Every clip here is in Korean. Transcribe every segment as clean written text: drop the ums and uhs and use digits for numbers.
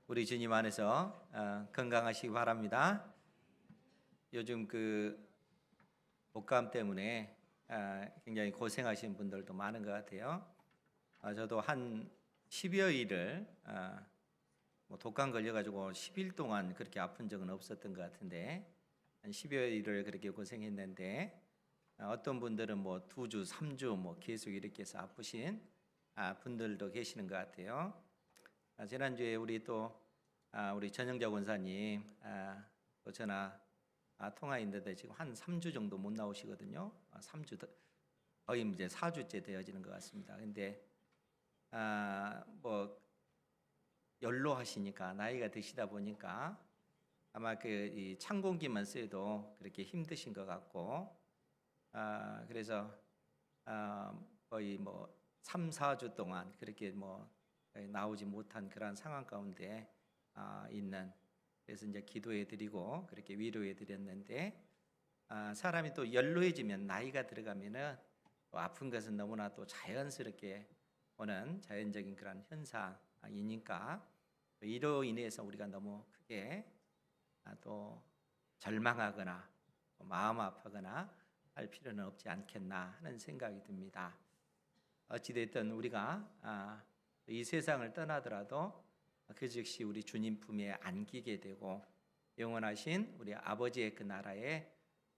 우리 주님 안에서 건강하시기 바랍니다. 요즘 독감 때문에 굉장히 고생하시는 분들도 많은 것 같아요. 저도 한 10여일을 독감 걸려가지고 10일 동안 그렇게 아픈 적은 없었던 것 같은데 한 10여일을 그렇게 고생했는데 어떤 분들은 2주, 3주 계속 이렇게 해서 아프신 분들도 계시는 것 같아요. 지난주에 우리 전영자 권사님 또 전화 통화했는데 지금 한 3주 정도 못 나오시거든요. 3주 거의 이제 4주째 되어지는 것 같습니다. 근데 연로하시니까 나이가 드시다 보니까 아마 이 찬 공기만 쐬도 그렇게 힘드신 것 같고 그래서 거의 3, 4주 동안 그렇게 나오지 못한 그런 상황 가운데 있는, 그래서 이제 기도해 드리고 그렇게 위로해 드렸는데 사람이 또 연로해지면 나이가 들어가면은 또 아픈 것은 너무나 또 자연스럽게 오는 자연적인 그런 현상이니까 이로 인해서 우리가 너무 크게 또 절망하거나 마음 아파하거나 할 필요는 없지 않겠나 하는 생각이 듭니다. 어찌됐든 우리가 이 세상을 떠나더라도 그 즉시 우리 주님 품에 안기게 되고 영원하신 우리 아버지의 그 나라에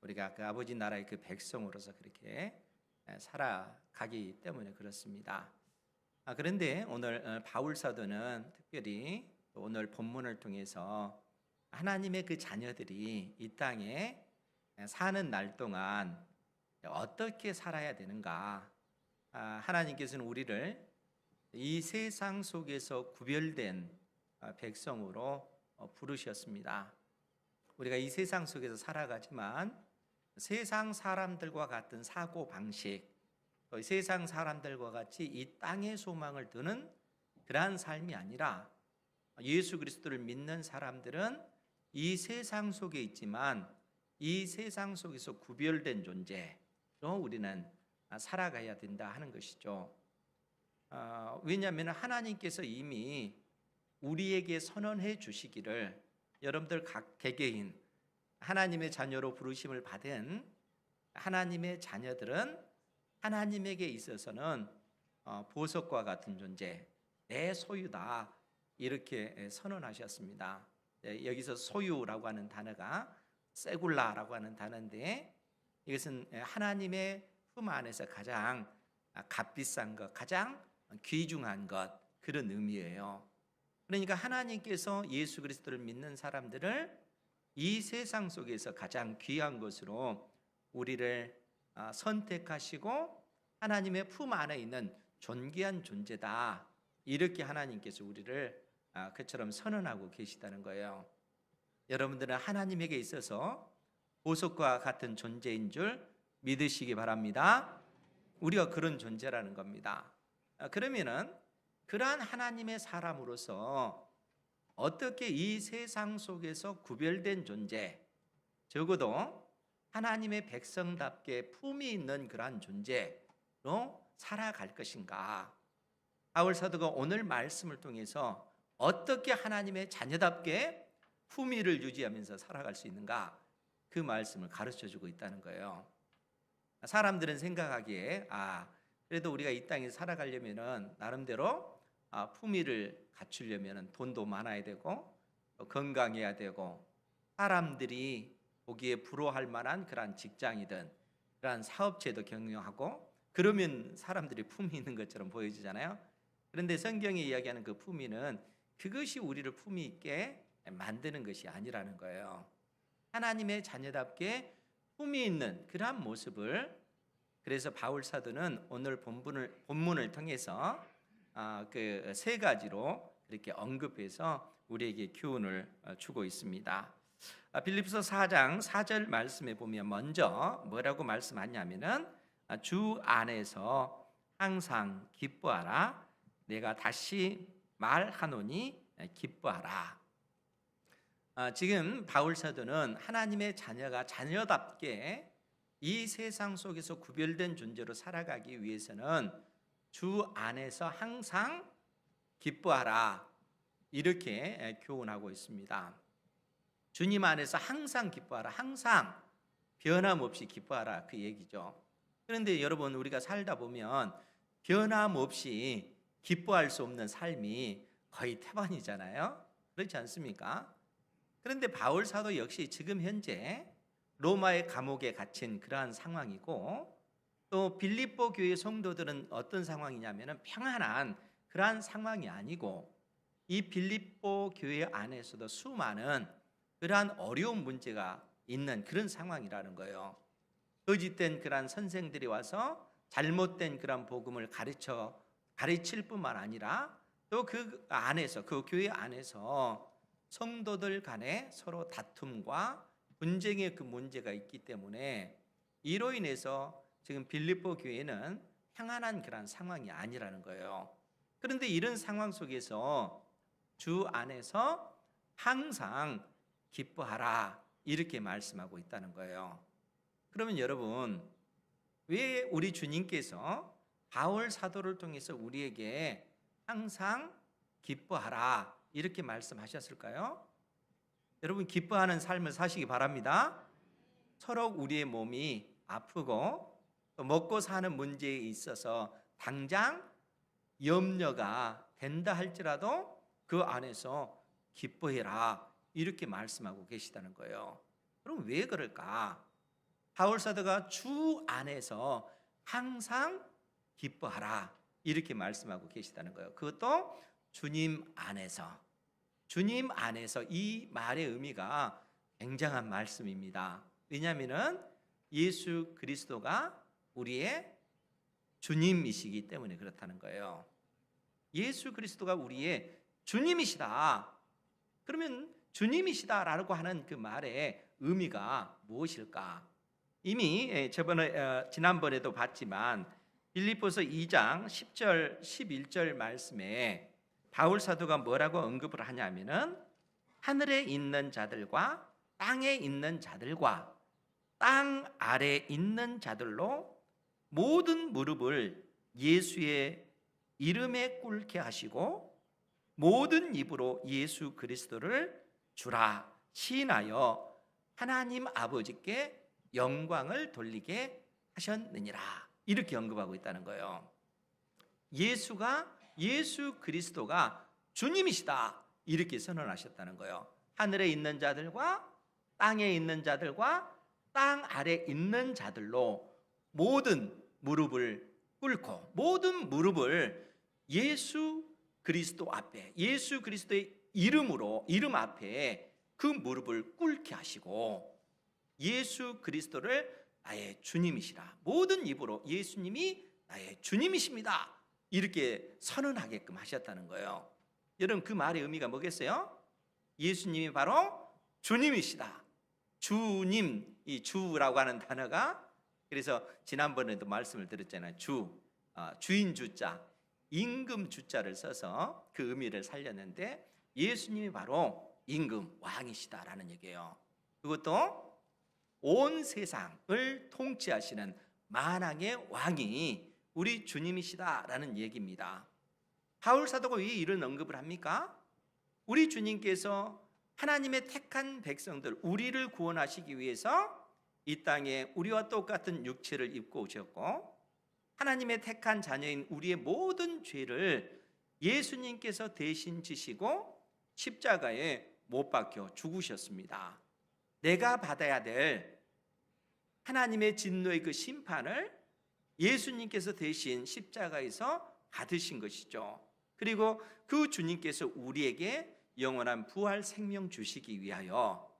우리가 그 아버지 나라의 그 백성으로서 그렇게 살아가기 때문에 그렇습니다. 그런데 오늘 바울 사도는 특별히 오늘 본문을 통해서 하나님의 그 자녀들이 이 땅에 사는 날 동안 어떻게 살아야 되는가, 하나님께서는 우리를 이 세상 속에서 구별된 백성으로 부르셨습니다. 우리가 이 세상 속에서 살아가지만 세상 사람들과 같은 사고 방식, 세상 사람들과 같이 이 땅의 소망을 두는 그러한 삶이 아니라 예수 그리스도를 믿는 사람들은 이 세상 속에 있지만 이 세상 속에서 구별된 존재로 우리는 살아가야 된다 하는 것이죠. 왜냐하면 하나님께서 이미 우리에게 선언해 주시기를, 여러분들 각 개개인 하나님의 자녀로 부르심을 받은 하나님의 자녀들은 하나님에게 있어서는 보석과 같은 존재, 내 소유다, 이렇게 선언하셨습니다. 여기서 소유라고 하는 단어가 세굴라라고 하는 단어인데, 이것은 하나님의 품 안에서 가장 값비싼 것, 가장 귀중한 것, 그런 의미예요. 그러니까 하나님께서 예수 그리스도를 믿는 사람들을 이 세상 속에서 가장 귀한 것으로 우리를 선택하시고 하나님의 품 안에 있는 존귀한 존재다, 이렇게 하나님께서 우리를 그처럼 선언하고 계시다는 거예요. 여러분들은 하나님에게 있어서 보석과 같은 존재인 줄 믿으시기 바랍니다. 우리가 그런 존재라는 겁니다. 그러면은 그러한 하나님의 사람으로서 어떻게 이 세상 속에서 구별된 존재, 적어도 하나님의 백성답게 품이 있는 그러한 존재로 살아갈 것인가? 바울 사도가 오늘 말씀을 통해서 어떻게 하나님의 자녀답게 품위를 유지하면서 살아갈 수 있는가, 그 말씀을 가르쳐주고 있다는 거예요. 사람들은 생각하기에 그래도 우리가 이 땅에 살아가려면은 나름대로 품위를 갖추려면은 돈도 많아야 되고 건강해야 되고 사람들이 보기에 부러워할 만한 그러한 직장이든 그러한 사업체도 경영하고 그러면 사람들이 품위 있는 것처럼 보여지잖아요. 그런데 성경이 이야기하는 그 품위는 그것이 우리를 품위 있게 만드는 것이 아니라는 거예요. 하나님의 자녀답게 품위 있는 그러한 모습을, 그래서 바울 사도는 오늘 본문을 통해서 그 세 가지로 이렇게 언급해서 우리에게 교훈을 주고 있습니다. 빌립보서 4장 4절 말씀에 보면 먼저 뭐라고 말씀하냐면은 주 안에서 항상 기뻐하라, 내가 다시 말하노니 기뻐하라. 지금 바울 사도는 하나님의 자녀가 자녀답게 이 세상 속에서 구별된 존재로 살아가기 위해서는 주 안에서 항상 기뻐하라, 이렇게 교훈하고 있습니다. 주님 안에서 항상 기뻐하라. 항상 변함없이 기뻐하라. 그 얘기죠. 그런데 여러분, 우리가 살다 보면 변함없이 기뻐할 수 없는 삶이 거의 태반이잖아요. 그렇지 않습니까? 그런데 바울 사도 역시 지금 현재 로마의 감옥에 갇힌 그러한 상황이고, 또 빌립보 교회 성도들은 어떤 상황이냐면 평안한 그러한 상황이 아니고, 이 빌립보 교회 안에서도 수많은 그러한 어려운 문제가 있는 그런 상황이라는 거예요. 거짓된 그러한 선생들이 와서 잘못된 그러한 복음을 가르칠 뿐만 아니라, 또 그 안에서, 그 교회 안에서 성도들 간에 서로 다툼과 분쟁의 그 문제가 있기 때문에, 이로 인해서 지금 빌립보 교회는 평안한 그런 상황이 아니라는 거예요. 그런데 이런 상황 속에서 주 안에서 항상 기뻐하라, 이렇게 말씀하고 있다는 거예요. 그러면 여러분, 왜 우리 주님께서 바울 사도를 통해서 우리에게 항상 기뻐하라 이렇게 말씀하셨을까요? 여러분, 기뻐하는 삶을 사시기 바랍니다. 서로 우리의 몸이 아프고 또 먹고 사는 문제에 있어서 당장 염려가 된다 할지라도 그 안에서 기뻐해라, 이렇게 말씀하고 계시다는 거예요. 그럼 왜 그럴까? 바울 사도가 주 안에서 항상 기뻐하라, 이렇게 말씀하고 계시다는 거예요. 그것도 주님 안에서. 주님 안에서, 이 말의 의미가 굉장한 말씀입니다. 왜냐하면 예수 그리스도가 우리의 주님이시기 때문에 그렇다는 거예요. 예수 그리스도가 우리의 주님이시다. 그러면 주님이시다라고 하는 그 말의 의미가 무엇일까? 이미 지난번에도 봤지만 빌립보서 2장 10절 11절 말씀에 바울 사도가 뭐라고 언급을 하냐면은, 하늘에 있는 자들과 땅에 있는 자들과 땅 아래 있는 자들로 모든 무릎을 예수의 이름에 꿇게 하시고 모든 입으로 예수 그리스도를 주라 시인하여 하나님 아버지께 영광을 돌리게 하셨느니라, 이렇게 언급하고 있다는 거예요. 예수 그리스도가 주님이시다, 이렇게 선언하셨다는 거예요. 하늘에 있는 자들과 땅에 있는 자들과 땅 아래 있는 자들로 모든 무릎을 꿇고, 모든 무릎을 예수 그리스도 앞에, 예수 그리스도의 이름 앞에 그 무릎을 꿇게 하시고, 예수 그리스도를 나의 주님이시라, 모든 입으로 예수님이 나의 주님이십니다, 이렇게 선언하게끔 하셨다는 거예요. 여러분, 그 말의 의미가 뭐겠어요? 예수님이 바로 주님이시다. 주님, 이 주라고 하는 단어가, 그래서 지난번에도 말씀을 드렸잖아요. 주인 주자, 임금 주자를 써서 그 의미를 살렸는데, 예수님이 바로 임금 왕이시다라는 얘기예요. 그것도 온 세상을 통치하시는 만왕의 왕이 우리 주님이시다라는 얘기입니다. 바울 사도가 왜 이런 언급을 합니까? 우리 주님께서 하나님의 택한 백성들, 우리를 구원하시기 위해서 이 땅에 우리와 똑같은 육체를 입고 오셨고, 하나님의 택한 자녀인 우리의 모든 죄를 예수님께서 대신 지시고 십자가에 못 박혀 죽으셨습니다. 내가 받아야 될 하나님의 진노의 그 심판을 예수님께서 대신 십자가에서 받으신 것이죠. 그리고 그 주님께서 우리에게 영원한 부활 생명 주시기 위하여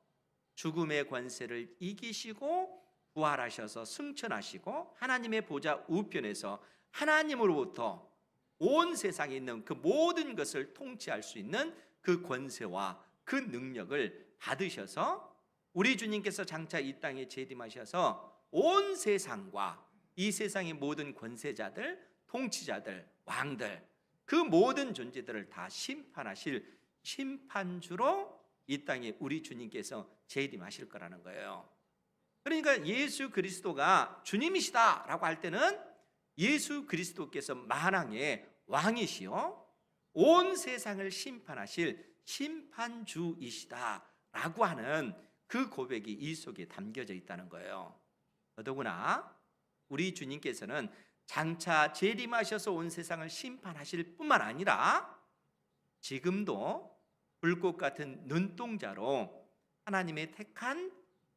죽음의 권세를 이기시고 부활하셔서 승천하시고 하나님의 보좌 우편에서 하나님으로부터 온 세상에 있는 그 모든 것을 통치할 수 있는 그 권세와 그 능력을 받으셔서 우리 주님께서 장차 이 땅에 재림하셔서 온 세상과 이 세상의 모든 권세자들, 통치자들, 왕들, 그 모든 존재들을 다 심판하실 심판주로 이 땅에 우리 주님께서 재림하실 거라는 거예요. 그러니까 예수 그리스도가 주님이시다라고 할 때는 예수 그리스도께서 만왕의 왕이시요 온 세상을 심판하실 심판주이시다라고 하는 그 고백이 이 속에 담겨져 있다는 거예요. 더더구나 우리 주님께서는 장차 재림하셔서 온 세상을 심판하실 뿐만 아니라 지금도 불꽃 같은 눈동자로 하나님의 택한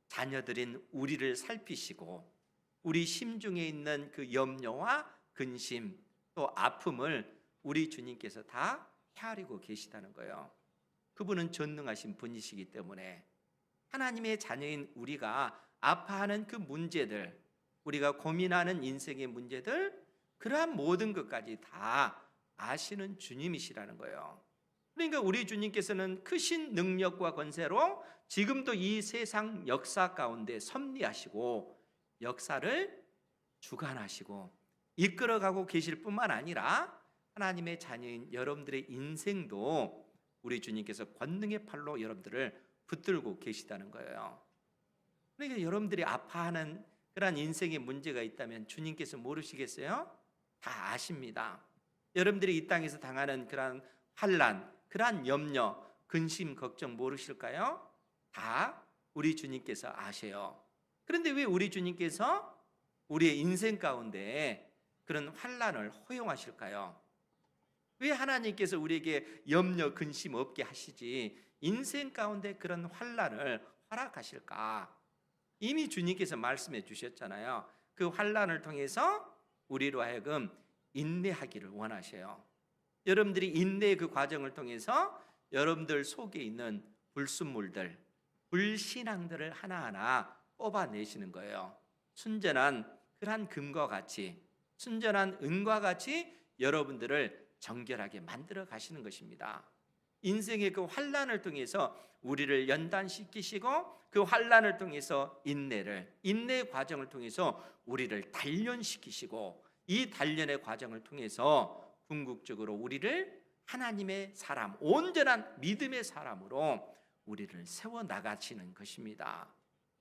자녀들인 우리를 살피시고 우리 심중에 있는 그 염려와 근심 또 아픔을 우리 주님께서 다 헤아리고 계시다는 거예요. 그분은 전능하신 분이시기 때문에 하나님의 자녀인 우리가 아파하는 그 문제들, 우리가 고민하는 인생의 문제들, 그러한 모든 것까지 다 아시는 주님이시라는 거예요. 그러니까 우리 주님께서는 크신 능력과 권세로 지금도 이 세상 역사 가운데 섭리하시고 역사를 주관하시고 이끌어가고 계실 뿐만 아니라 하나님의 자녀인 여러분들의 인생도 우리 주님께서 권능의 팔로 여러분들을 붙들고 계시다는 거예요. 그러니까 여러분들이 아파하는 그런 인생의 문제가 있다면 주님께서 모르시겠어요? 다 아십니다. 여러분들이 이 땅에서 당하는 그런 환난, 그런 염려, 근심, 걱정 모르실까요? 다 우리 주님께서 아셔요. 그런데 왜 우리 주님께서 우리의 인생 가운데 그런 환난을 허용하실까요? 왜 하나님께서 우리에게 염려, 근심 없게 하시지 인생 가운데 그런 환난을 허락하실까? 이미 주님께서 말씀해 주셨잖아요. 그 환난을 통해서 우리로 하여금 인내하기를 원하셔요. 여러분들이 인내의 그 과정을 통해서 여러분들 속에 있는 불순물들, 불신앙들을 하나하나 뽑아내시는 거예요. 순전한 그러한 금과 같이, 순전한 은과 같이 여러분들을 정결하게 만들어 가시는 것입니다. 인생의 그 환난을 통해서 우리를 연단시키시고 그 환난을 통해서 인내의 과정을 통해서 우리를 단련시키시고 이 단련의 과정을 통해서 궁극적으로 우리를 하나님의 사람, 온전한 믿음의 사람으로 우리를 세워 나가시는 것입니다.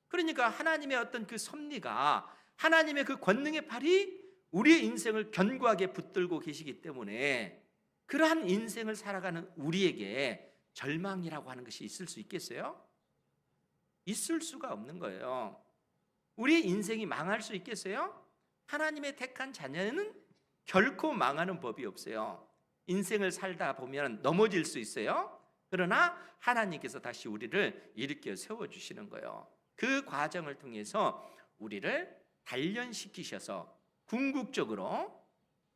그러니까 하나님의 어떤 그 섭리가, 하나님의 그 권능의 팔이 우리의 인생을 견고하게 붙들고 계시기 때문에 그러한 인생을 살아가는 우리에게 절망이라고 하는 것이 있을 수 있겠어요? 있을 수가 없는 거예요. 우리의 인생이 망할 수 있겠어요? 하나님의 택한 자녀는 결코 망하는 법이 없어요. 인생을 살다 보면 넘어질 수 있어요. 그러나 하나님께서 다시 우리를 일으켜 세워주시는 거예요. 그 과정을 통해서 우리를 단련시키셔서 궁극적으로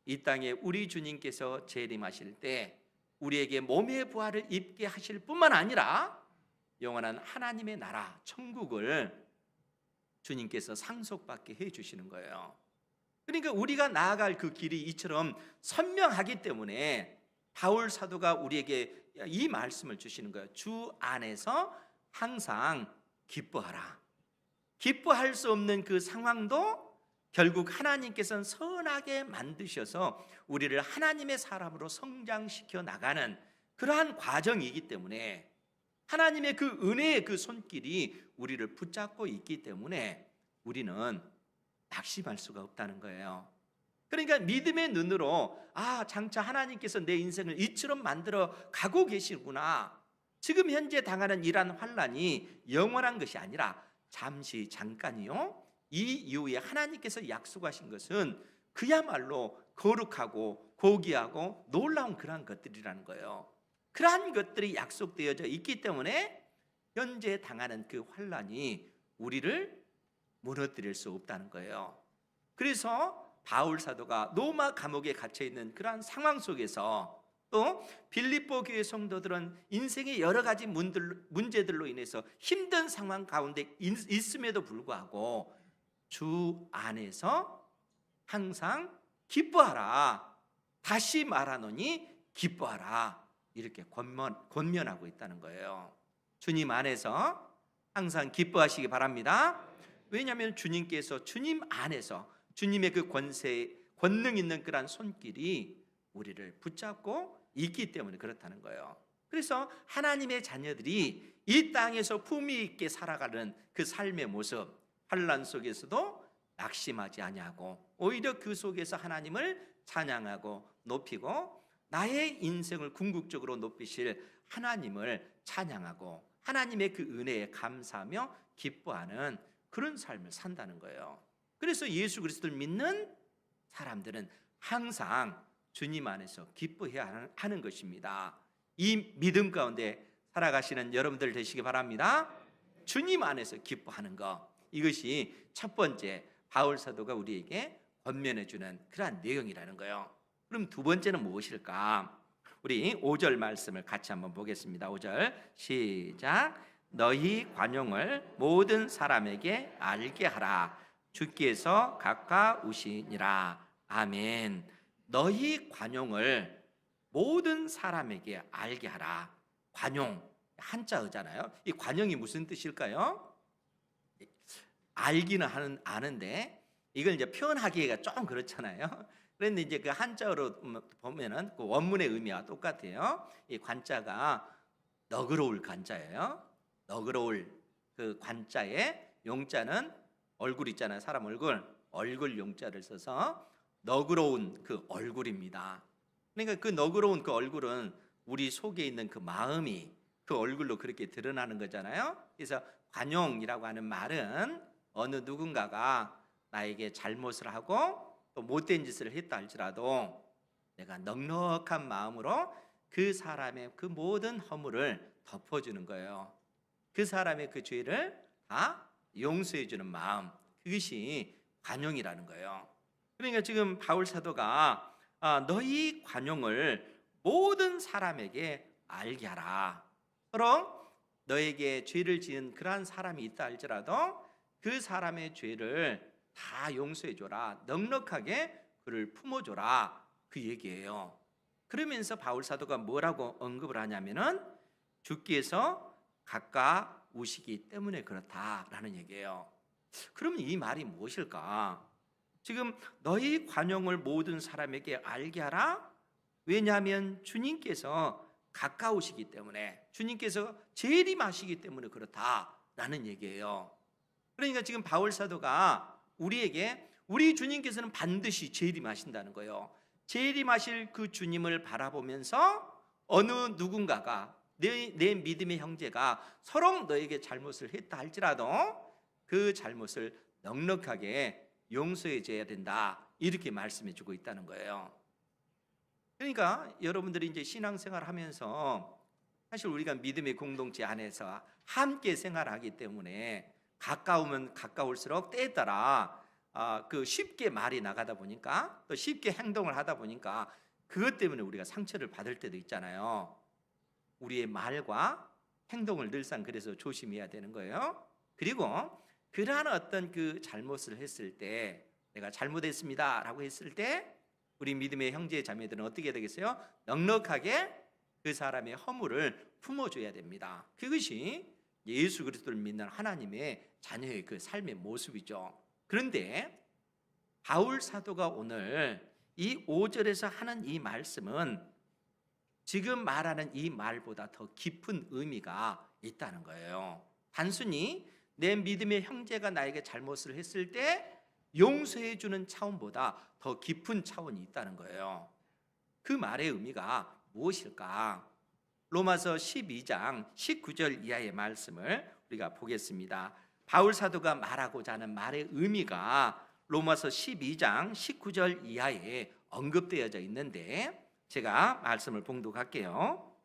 이 땅에 우리 주님께서 재림하실 때 우리에게 몸의 부활을 입게 하실 뿐만 아니라 영원한 하나님의 나라 천국을 주님께서 상속받게 해주시는 거예요. 그러니까 우리가 나아갈 그 길이 이처럼 선명하기 때문에 바울 사도가 우리에게 이 말씀을 주시는 거예요. 주 안에서 항상 기뻐하라. 기뻐할 수 없는 그 상황도 결국 하나님께서는 선하게 만드셔서 우리를 하나님의 사람으로 성장시켜 나가는 그러한 과정이기 때문에 하나님의 그 은혜의 그 손길이 우리를 붙잡고 있기 때문에 우리는 낙심할 수가 없다는 거예요. 그러니까 믿음의 눈으로 장차 하나님께서 내 인생을 이처럼 만들어 가고 계시구나. 지금 현재 당하는 이러한 환난이 영원한 것이 아니라 잠시 잠깐이요. 이 이후에 하나님께서 약속하신 것은 그야말로 거룩하고 고귀하고 놀라운 그러한 것들이라는 거예요. 그러한 것들이 약속되어져 있기 때문에 현재 당하는 그 환난이 우리를 무너뜨릴 수 없다는 거예요. 그래서 바울 사도가 로마 감옥에 갇혀 있는 그러한 상황 속에서 또 빌립보 교회 성도들은 인생의 여러 가지 문제들로 인해서 힘든 상황 가운데 있음에도 불구하고 주 안에서 항상 기뻐하라. 다시 말하노니 기뻐하라. 이렇게 권면하고 있다는 거예요. 주님 안에서 항상 기뻐하시기 바랍니다. 왜냐하면 주님께서 주님 안에서 주님의 그 권능 있는 그런 손길이 우리를 붙잡고 있기 때문에 그렇다는 거예요. 그래서 하나님의 자녀들이 이 땅에서 품위 있게 살아가는 그 삶의 모습, 환난 속에서도 낙심하지 아니하고 오히려 그 속에서 하나님을 찬양하고 높이고 나의 인생을 궁극적으로 높이실 하나님을 찬양하고 하나님의 그 은혜에 감사하며 기뻐하는 그런 삶을 산다는 거예요. 그래서 예수 그리스도를 믿는 사람들은 항상 주님 안에서 기뻐해야 하는 것입니다. 이 믿음 가운데 살아가시는 여러분들 되시기 바랍니다. 주님 안에서 기뻐하는 것, 이것이 첫 번째 바울 사도가 우리에게 권면해 주는 그러한 내용이라는 거예요. 그럼 두 번째는 무엇일까? 우리 5절 말씀을 같이 한번 보겠습니다. 5절 시작. 너희 관용을 모든 사람에게 알게 하라. 주께서 가까우시니라. 아멘. 너희 관용을 모든 사람에게 알게 하라. 관용, 한자어잖아요. 이 관용이 무슨 뜻일까요? 알기는 아는데 이걸 이제 표현하기가 좀 그렇잖아요. 그런데 이제 그 한자어로 보면은 그 원문의 의미와 똑같아요. 이 관자가 너그러울 관자예요. 너그러울 그 관자에 용자는 얼굴 있잖아요. 사람 얼굴 용자를 써서 너그러운 그 얼굴입니다. 그러니까 그 너그러운 그 얼굴은 우리 속에 있는 그 마음이 그 얼굴로 그렇게 드러나는 거잖아요. 그래서 관용이라고 하는 말은 어느 누군가가 나에게 잘못을 하고 또 못된 짓을 했다 할지라도 내가 넉넉한 마음으로 그 사람의 그 모든 허물을 덮어주는 거예요. 그 사람의 그 죄를 다 용서해 주는 마음, 그것이 관용이라는 거예요. 그러니까 지금 바울 사도가 너희 관용을 모든 사람에게 알게 하라. 서로 너에게 죄를 지은 그러한 사람이 있다 할지라도 그 사람의 죄를 다 용서해 줘라. 넉넉하게 그를 품어 줘라. 그 얘기예요. 그러면서 바울 사도가 뭐라고 언급을 하냐면은 주께서 가까우시기 때문에 그렇다라는 얘기예요. 그러면 이 말이 무엇일까? 지금 너희 관용을 모든 사람에게 알게 하라. 왜냐하면 주님께서 가까우시기 때문에, 주님께서 재림하시기 때문에 그렇다라는 얘기예요. 그러니까 지금 바울 사도가 우리에게 우리 주님께서는 반드시 재림하신다는 거예요. 재림하실 그 주님을 바라보면서 어느 누군가가 내 믿음의 형제가 서로 너에게 잘못을 했다 할지라도 그 잘못을 넉넉하게 용서해 줘야 된다, 이렇게 말씀해 주고 있다는 거예요. 그러니까 여러분들이 이제 신앙생활 하면서 사실 우리가 믿음의 공동체 안에서 함께 생활하기 때문에 가까우면 가까울수록 때에 따라 그 쉽게 말이 나가다 보니까 또 쉽게 행동을 하다 보니까 그것 때문에 우리가 상처를 받을 때도 있잖아요. 우리의 말과 행동을 늘상 그래서 조심해야 되는 거예요. 그리고 그러한 어떤 그 잘못을 했을 때, 내가 잘못했습니다라고 했을 때 우리 믿음의 형제 자매들은 어떻게 되겠어요? 넉넉하게 그 사람의 허물을 품어줘야 됩니다. 그것이 예수 그리스도를 믿는 하나님의 자녀의 그 삶의 모습이죠. 그런데 바울 사도가 오늘 이 5절에서 하는 이 말씀은 지금 말하는 이 말보다 더 깊은 의미가 있다는 거예요. 단순히 내 믿음의 형제가 나에게 잘못을 했을 때 용서해 주는 차원보다 더 깊은 차원이 있다는 거예요. 그 말의 의미가 무엇일까? 로마서 12장 19절 이하의 말씀을 우리가 보겠습니다. 바울 사도가 말하고자 하는 말의 의미가 로마서 12장 19절 이하에 언급되어져 있는데 제가 말씀을 봉독할게요.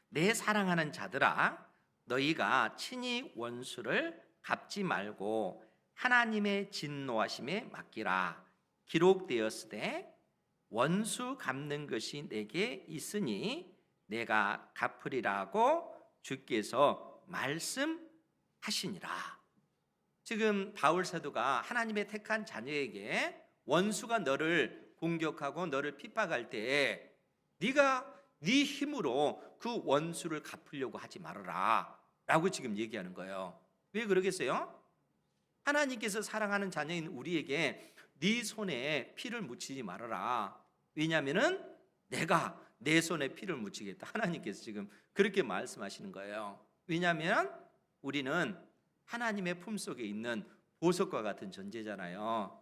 내 사랑하는 자들아, 너희가 친히 원수를 갚지 말고 하나님의 진노하심에 맡기라. 기록되었으되 원수 갚는 것이 내게 있으니 내가 갚으리라고 주께서 말씀하시니라. 지금 바울 사도가 하나님의 택한 자녀에게 원수가 너를 공격하고 너를 핍박할 때 네가 네 힘으로 그 원수를 갚으려고 하지 말아라 라고 지금 얘기하는 거예요. 왜 그러겠어요? 하나님께서 사랑하는 자녀인 우리에게 네 손에 피를 묻히지 말아라. 왜냐하면은 내가 내 손에 피를 묻히겠다, 하나님께서 지금 그렇게 말씀하시는 거예요. 왜냐하면 우리는 하나님의 품속에 있는 보석과 같은 존재잖아요.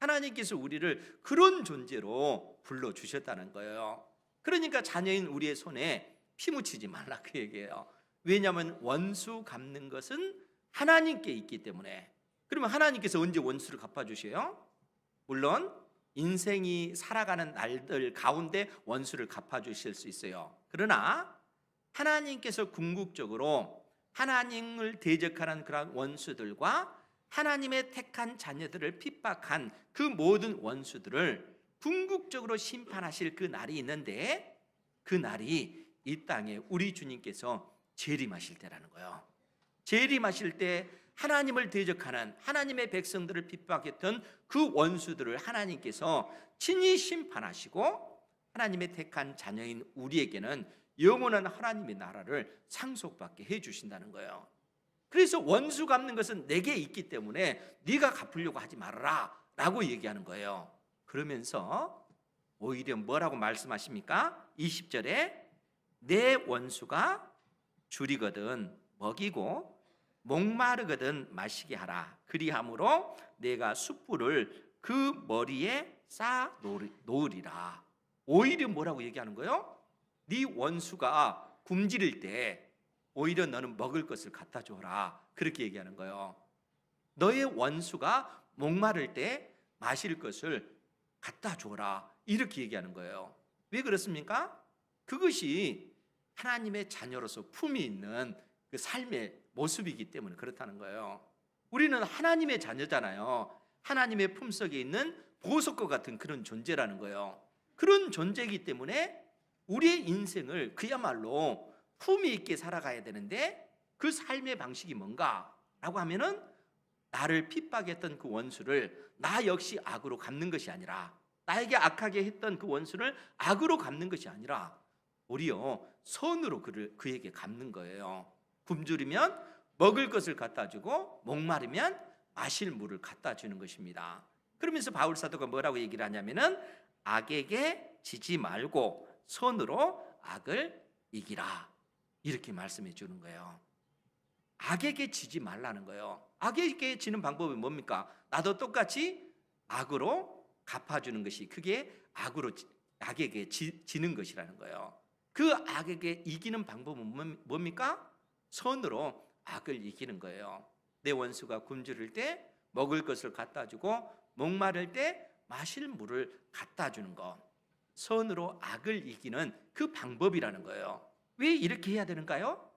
하나님께서 우리를 그런 존재로 불러주셨다는 거예요. 그러니까 자녀인 우리의 손에 피 묻히지 말라 그 얘기예요. 왜냐하면 원수 갚는 것은 하나님께 있기 때문에. 그러면 하나님께서 언제 원수를 갚아주셔요? 물론 인생이 살아가는 날들 가운데 원수를 갚아주실 수 있어요. 그러나 하나님께서 궁극적으로 하나님을 대적하는 그런 원수들과 하나님의 택한 자녀들을 핍박한 그 모든 원수들을 궁극적으로 심판하실 그 날이 있는데, 그 날이 이 땅에 우리 주님께서 재림하실 때라는 거예요. 재림하실 때 하나님을 대적하는 하나님의 백성들을 핍박했던 그 원수들을 하나님께서 친히 심판하시고 하나님의 택한 자녀인 우리에게는 영원한 하나님의 나라를 상속받게 해주신다는 거예요. 그래서 원수 갚는 것은 내게 있기 때문에 네가 갚으려고 하지 말아라 라고 얘기하는 거예요. 그러면서 오히려 뭐라고 말씀하십니까? 20절에 내 원수가 줄이거든 먹이고 목마르거든 마시게 하라. 그리함으로 내가 숯불을 그 머리에 쌓아 놓으리라. 오히려 뭐라고 얘기하는 거예요? 네 원수가 굶주릴 때 오히려 너는 먹을 것을 갖다 줘라. 그렇게 얘기하는 거예요. 너의 원수가 목마를 때 마실 것을 갖다 줘라. 이렇게 얘기하는 거예요. 왜 그렇습니까? 그것이 하나님의 자녀로서 품이 있는 그 삶의 모습이기 때문에 그렇다는 거예요. 우리는 하나님의 자녀잖아요. 하나님의 품속에 있는 보석과 같은 그런 존재라는 거예요. 그런 존재이기 때문에 우리의 인생을 그야말로 품위 있게 살아가야 되는데, 그 삶의 방식이 뭔가라고 하면은 나를 핍박했던 그 원수를 나 역시 악으로 갚는 것이 아니라, 나에게 악하게 했던 그 원수를 악으로 갚는 것이 아니라 오히려 선으로 그에게 갚는 거예요. 굶주리면 먹을 것을 갖다 주고 목마르면 마실 물을 갖다 주는 것입니다. 그러면서 바울 사도가 뭐라고 얘기를 하냐면은 악에게 지지 말고 선으로 악을 이기라. 이렇게 말씀해 주는 거예요. 악에게 지지 말라는 거예요. 악에게 지는 방법이 뭡니까? 나도 똑같이 악으로 갚아주는 것이, 그게 악에게 지는 것이라는 거예요. 그 악에게 이기는 방법은 뭡니까? 선으로 악을 이기는 거예요. 내 원수가 굶주릴 때 먹을 것을 갖다 주고 목마를 때 마실 물을 갖다 주는 것, 선으로 악을 이기는 그 방법이라는 거예요. 왜 이렇게 해야 되는가요?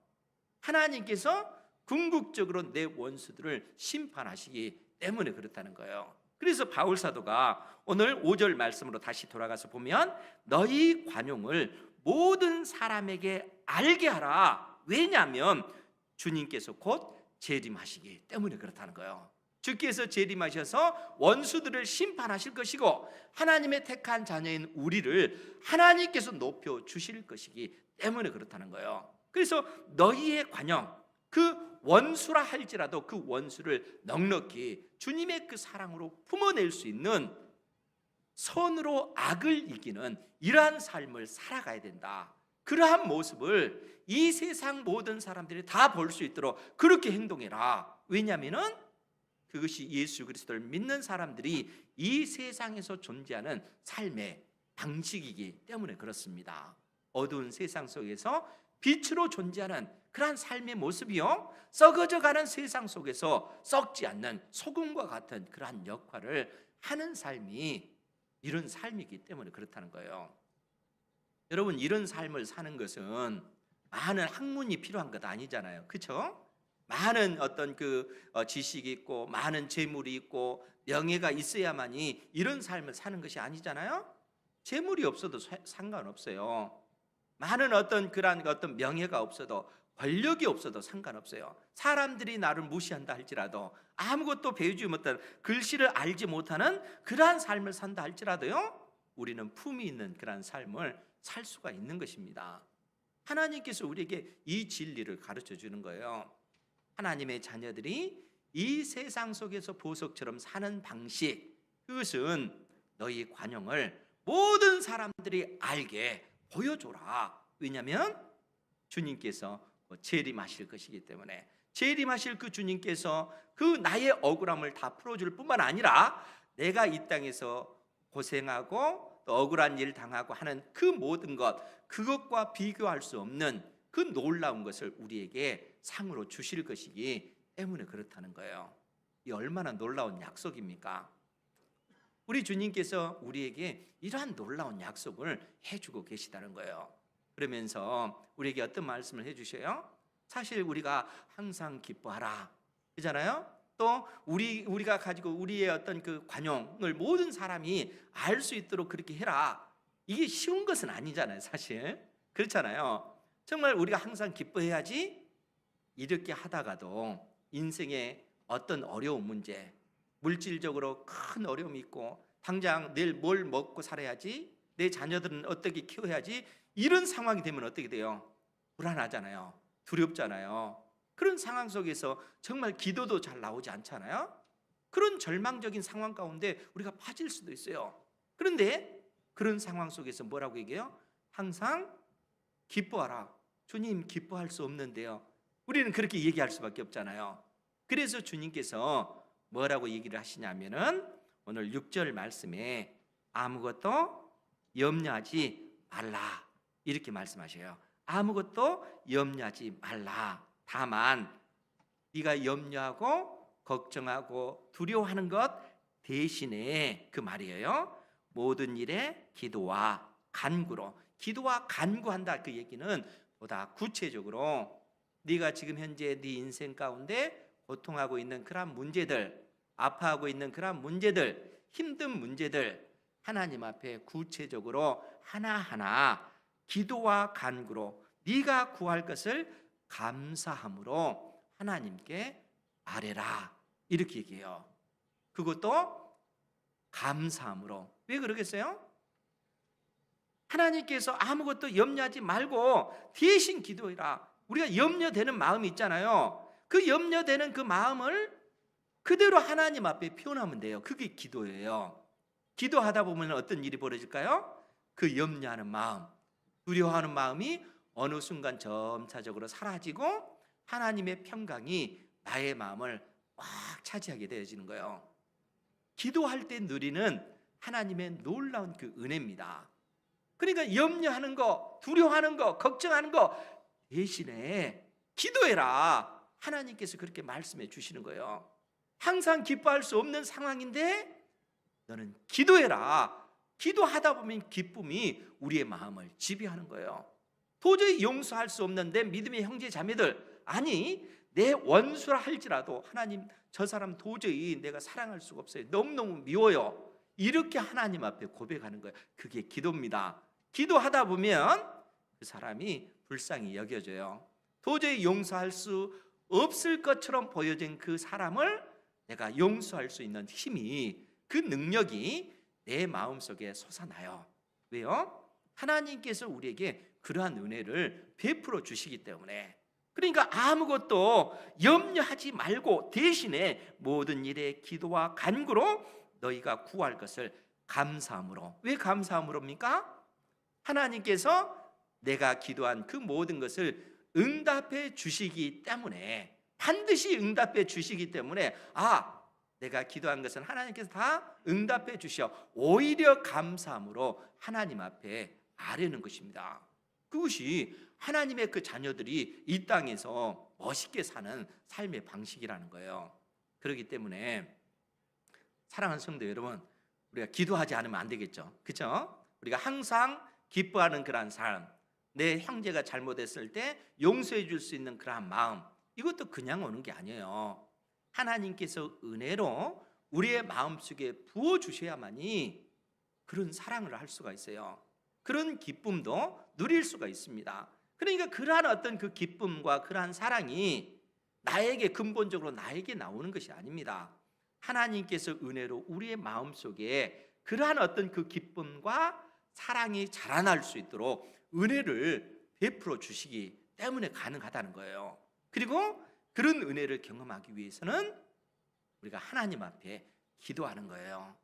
하나님께서 궁극적으로 내 원수들을 심판하시기 때문에 그렇다는 거예요. 그래서 바울 사도가 오늘 5절 말씀으로 다시 돌아가서 보면 너희 관용을 모든 사람에게 알게 하라. 왜냐하면 주님께서 곧 재림하시기 때문에 그렇다는 거예요. 주께서 재림하셔서 원수들을 심판하실 것이고 하나님의 택한 자녀인 우리를 하나님께서 높여 주실 것이기 때문에 그렇다는 거예요. 그래서 너희의 관용, 그 원수라 할지라도 그 원수를 넉넉히 주님의 그 사랑으로 품어낼 수 있는 선으로 악을 이기는 이러한 삶을 살아가야 된다. 그러한 모습을 이 세상 모든 사람들이 다 볼 수 있도록 그렇게 행동해라. 왜냐하면은 그것이 예수 그리스도를 믿는 사람들이 이 세상에서 존재하는 삶의 방식이기 때문에 그렇습니다. 어두운 세상 속에서 빛으로 존재하는 그러한 삶의 모습이요, 썩어져가는 세상 속에서 썩지 않는 소금과 같은 그러한 역할을 하는 삶이 이런 삶이기 때문에 그렇다는 거예요. 여러분, 이런 삶을 사는 것은 많은 학문이 필요한 것 아니잖아요. 그렇죠? 많은 어떤 지식이 있고 많은 재물이 있고 명예가 있어야만이 이런 삶을 사는 것이 아니잖아요. 재물이 없어도 상관없어요. 많은 그러한 어떤 명예가 없어도, 권력이 없어도 상관없어요. 사람들이 나를 무시한다 할지라도, 아무것도 배우지 못한, 글씨를 알지 못하는 그러한 삶을 산다 할지라도요, 우리는 품이 있는 그러한 삶을 살 수가 있는 것입니다. 하나님께서 우리에게 이 진리를 가르쳐 주는 거예요. 하나님의 자녀들이 이 세상 속에서 보석처럼 사는 방식, 그것은 너희 관용을 모든 사람들이 알게 보여줘라. 왜냐하면 주님께서 재림하실 것이기 때문에, 재림하실 그 주님께서 그 나의 억울함을 다 풀어줄 뿐만 아니라 내가 이 땅에서 고생하고 또 억울한 일 당하고 하는 그 모든 것, 그것과 비교할 수 없는 그 놀라운 것을 우리에게 상으로 주실 것이기 때문에 그렇다는 거예요. 이 얼마나 놀라운 약속입니까? 우리 주님께서 우리에게 이러한 놀라운 약속을 해주고 계시다는 거예요. 그러면서 우리에게 어떤 말씀을 해주셔요? 사실 우리가 항상 기뻐하라 그러잖아요. 또 우리가 가지고 우리의 어떤 그 관용을 모든 사람이 알 수 있도록 그렇게 해라. 이게 쉬운 것은 아니잖아요, 사실. 그렇잖아요. 정말 우리가 항상 기뻐해야지. 이렇게 하다가도 인생에 어떤 어려운 문제, 물질적으로 큰 어려움이 있고 당장 내일 뭘 먹고 살아야지, 내 자녀들은 어떻게 키워야지, 이런 상황이 되면 어떻게 돼요? 불안하잖아요. 두렵잖아요. 그런 상황 속에서 정말 기도도 잘 나오지 않잖아요. 그런 절망적인 상황 가운데 우리가 빠질 수도 있어요. 그런데 그런 상황 속에서 뭐라고 얘기해요? 항상 기뻐하라. 주님, 기뻐할 수 없는데요. 우리는 그렇게 얘기할 수밖에 없잖아요. 그래서 주님께서 뭐라고 얘기를 하시냐면은 오늘 6절 말씀에 아무것도 염려하지 말라 이렇게 말씀하셔요. 아무것도 염려하지 말라. 다만 네가 염려하고 걱정하고 두려워하는 것 대신에, 그 말이에요, 모든 일에 기도와 간구로. 기도와 간구한다, 그 얘기는 보다 구체적으로 네가 지금 현재 네 인생 가운데 고통하고 있는 그러한 문제들, 아파하고 있는 그러한 문제들, 힘든 문제들 하나님 앞에 구체적으로 하나하나 기도와 간구로 네가 구할 것을 감사함으로 하나님께 아뢰라 이렇게 얘기해요. 그것도 감사함으로. 왜 그러겠어요? 하나님께서 아무것도 염려하지 말고 대신 기도해라. 우리가 염려되는 마음이 있잖아요. 그 염려되는 그 마음을 그대로 하나님 앞에 표현하면 돼요. 그게 기도예요. 기도하다 보면 어떤 일이 벌어질까요? 그 염려하는 마음, 두려워하는 마음이 어느 순간 점차적으로 사라지고 하나님의 평강이 나의 마음을 꽉 차지하게 되어지는 거예요. 기도할 때 누리는 하나님의 놀라운 그 은혜입니다. 그러니까 염려하는 거, 두려워하는 거, 걱정하는 거 대신에 기도해라. 하나님께서 그렇게 말씀해 주시는 거예요. 항상 기뻐할 수 없는 상황인데 너는 기도해라. 기도하다 보면 기쁨이 우리의 마음을 지배하는 거예요. 도저히 용서할 수 없는 내 믿음의 형제 자매들, 아니 내 원수라 할지라도 하나님, 저 사람 도저히 내가 사랑할 수가 없어요. 너무너무 미워요. 이렇게 하나님 앞에 고백하는 거예요. 그게 기도입니다. 기도하다 보면 그 사람이 불쌍히 여겨져요. 도저히 용서할 수 없을 것처럼 보여진 그 사람을 내가 용서할 수 있는 힘이, 그 능력이 내 마음속에 솟아나요. 왜요? 하나님께서 우리에게 그러한 은혜를 베풀어 주시기 때문에. 그러니까 아무것도 염려하지 말고 대신에 모든 일에 기도와 간구로 너희가 구할 것을 감사함으로. 왜 감사함으로입니까? 하나님께서 내가 기도한 그 모든 것을 응답해 주시기 때문에, 반드시 응답해 주시기 때문에, 내가 기도한 것은 하나님께서 다 응답해 주셔. 오히려 감사함으로 하나님 앞에 아뢰는 것입니다. 그것이 하나님의 그 자녀들이 이 땅에서 멋있게 사는 삶의 방식이라는 거예요. 그렇기 때문에 사랑하는 성도 여러분, 우리가 기도하지 않으면 안 되겠죠. 그렇죠? 우리가 항상 기뻐하는 그러한 삶, 내 형제가 잘못했을 때 용서해 줄 수 있는 그러한 마음, 이것도 그냥 오는 게 아니에요. 하나님께서 은혜로 우리의 마음속에 부어주셔야만이 그런 사랑을 할 수가 있어요. 그런 기쁨도 누릴 수가 있습니다. 그러니까 그러한 어떤 그 기쁨과 그러한 사랑이 나에게, 근본적으로 나에게 나오는 것이 아닙니다. 하나님께서 은혜로 우리의 마음속에 그러한 어떤 그 기쁨과 사랑이 자라날 수 있도록 은혜를 베풀어 주시기 때문에 가능하다는 거예요. 그리고 그런 은혜를 경험하기 위해서는 우리가 하나님 앞에 기도하는 거예요.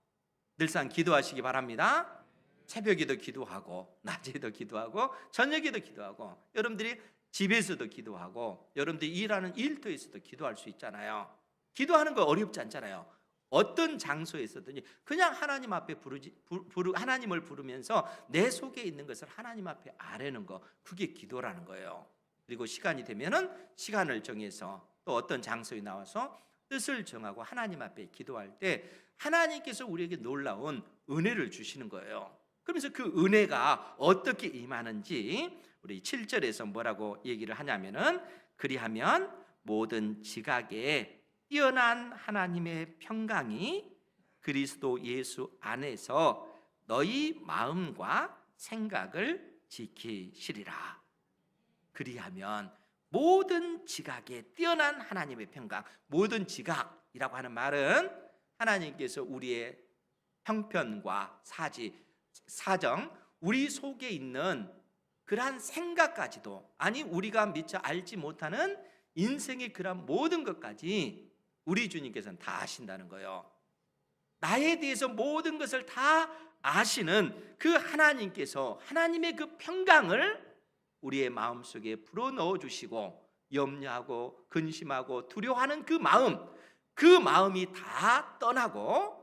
늘상 기도하시기 바랍니다. 새벽에도 기도하고, 낮에도 기도하고, 저녁에도 기도하고, 여러분들이 집에서도 기도하고, 여러분들이 일하는 일터에서도 기도할 수 있잖아요. 기도하는 거 어렵지 않잖아요. 어떤 장소에서든지 그냥 하나님 앞에 하나님을 부르면서 내 속에 있는 것을 하나님 앞에 아뢰는 거, 그게 기도라는 거예요. 그리고 시간이 되면은 시간을 정해서 또 어떤 장소에 나와서 뜻을 정하고 하나님 앞에 기도할 때 하나님께서 우리에게 놀라운 은혜를 주시는 거예요. 그러면서 그 은혜가 어떻게 임하는지 우리 7절에서 뭐라고 얘기를 하냐면은, 그리하면 모든 지각에 뛰어난 하나님의 평강이 그리스도 예수 안에서 너희 마음과 생각을 지키시리라. 그리하면 모든 지각에 뛰어난 하나님의 평강, 모든 지각이라고 하는 말은 하나님께서 우리의 형편과 사정, 우리 속에 있는 그러한 생각까지도, 아니 우리가 미처 알지 못하는 인생의 그러한 모든 것까지 우리 주님께서는 다 아신다는 거예요. 나에 대해서 모든 것을 다 아시는 그 하나님께서 하나님의 그 평강을 우리의 마음속에 불어넣어 주시고, 염려하고 근심하고 두려워하는 그 마음이 다 떠나고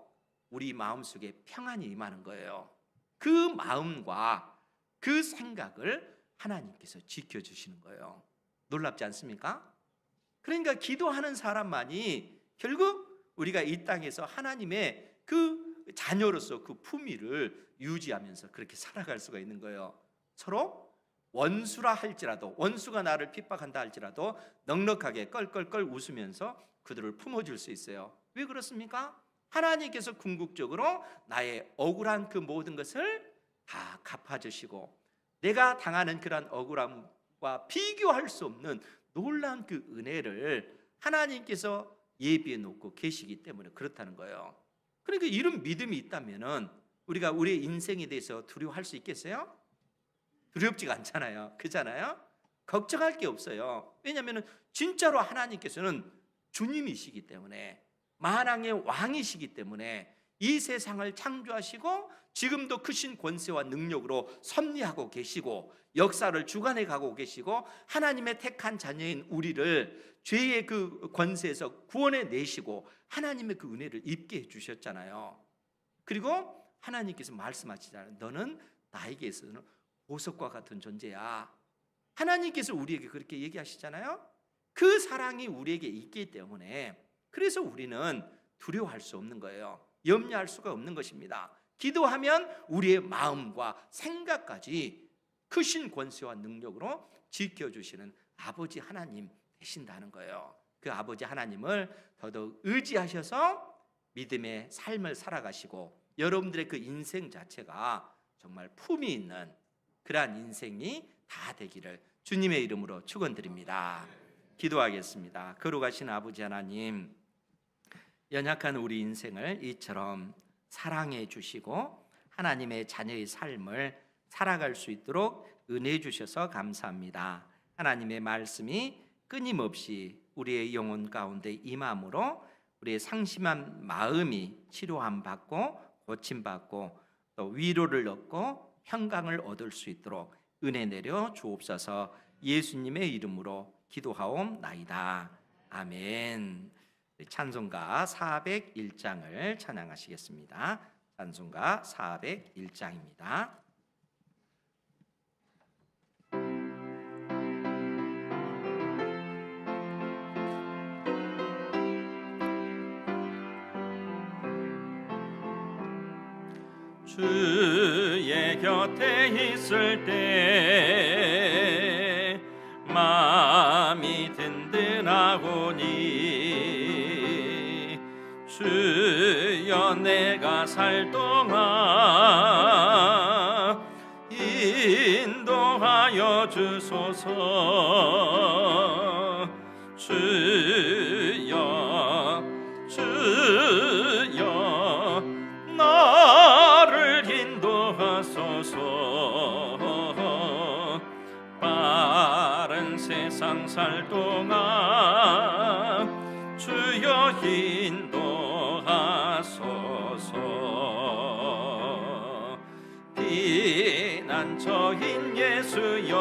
우리 마음속에 평안이 임하는 거예요. 그 마음과 그 생각을 하나님께서 지켜주시는 거예요. 놀랍지 않습니까? 그러니까 기도하는 사람만이 결국 우리가 이 땅에서 하나님의 그 자녀로서 그 품위를 유지하면서 그렇게 살아갈 수가 있는 거예요. 서로 원수라 할지라도, 원수가 나를 핍박한다 할지라도 넉넉하게 껄껄껄 웃으면서 그들을 품어줄 수 있어요. 왜 그렇습니까? 하나님께서 궁극적으로 나의 억울한 그 모든 것을 다 갚아주시고, 내가 당하는 그러한 억울함과 비교할 수 없는 놀라운 그 은혜를 하나님께서 예비해 놓고 계시기 때문에 그렇다는 거예요. 그러니까 이런 믿음이 있다면은 우리가 우리의 인생에 대해서 두려워할 수 있겠어요? 두렵지가 않잖아요. 그렇잖아요? 걱정할 게 없어요. 왜냐하면 진짜로 하나님께서는 주님이시기 때문에, 만왕의 왕이시기 때문에 이 세상을 창조하시고 지금도 크신 권세와 능력으로 섭리하고 계시고 역사를 주관해 가고 계시고, 하나님의 택한 자녀인 우리를 죄의 그 권세에서 구원해 내시고 하나님의 그 은혜를 입게 해 주셨잖아요. 그리고 하나님께서 말씀하시잖아요. 너는 나에게서는 보석과 같은 존재야. 하나님께서 우리에게 그렇게 얘기하시잖아요. 그 사랑이 우리에게 있기 때문에 그래서 우리는 두려워할 수 없는 거예요. 염려할 수가 없는 것입니다. 기도하면 우리의 마음과 생각까지 크신 권세와 능력으로 지켜주시는 아버지 하나님 되신다는 거예요. 그 아버지 하나님을 더더욱 의지하셔서 믿음의 삶을 살아가시고, 여러분들의 그 인생 자체가 정말 품이 있는 그러한 인생이 다 되기를 주님의 이름으로 축원드립니다. 기도하겠습니다. 거룩하신 아버지 하나님, 연약한 우리 인생을 이처럼 사랑해 주시고 하나님의 자녀의 삶을 살아갈 수 있도록 은혜 주셔서 감사합니다. 하나님의 말씀이 끊임없이 우리의 영혼 가운데 임함으로 우리의 상심한 마음이 치료함 받고 고침 받고 또 위로를 얻고 평강을 얻을 수 있도록 은혜 내려 주옵소서. 예수님의 이름으로 기도하옵나이다. 아멘. 찬송가 401장을 찬양하시겠습니다. 찬송가 401장입니다. 주의 곁에 있을 때 마음이 든든하오니, 주여 내가 살 동안 인도하여 주소서. 주여 주여 나를 인도하소서. 빠른 세상 살 동안 주여 인도하소서. 피난처인 예수여,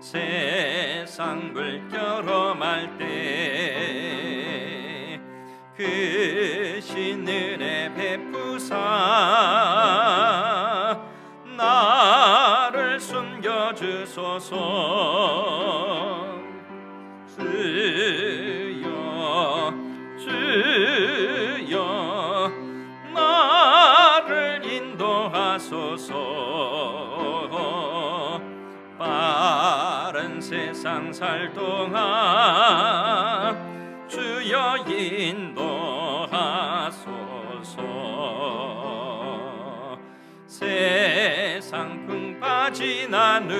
세상 물결 험할 때 크신 은혜 베푸사 나를 숨겨주소서. 주여 주여 나를 인도하소서. 빠른 세상 살 동안 주여 인도하소서. 세상 풍 빠진 하늘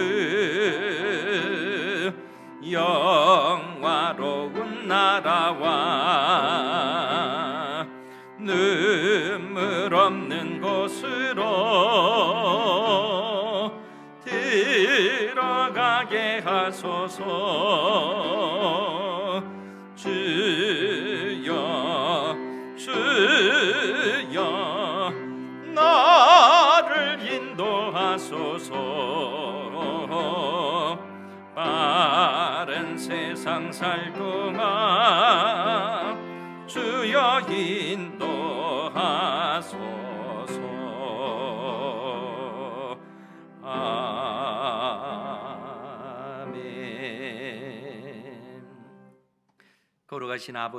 영화로운 나라와 눈물 없는 곳으로 들어가게 하소서. 주여 주여 나를 인도하소서. 빠른 세상 살 동안 주여 인도하소서. 아멘. 걸어가신 아버지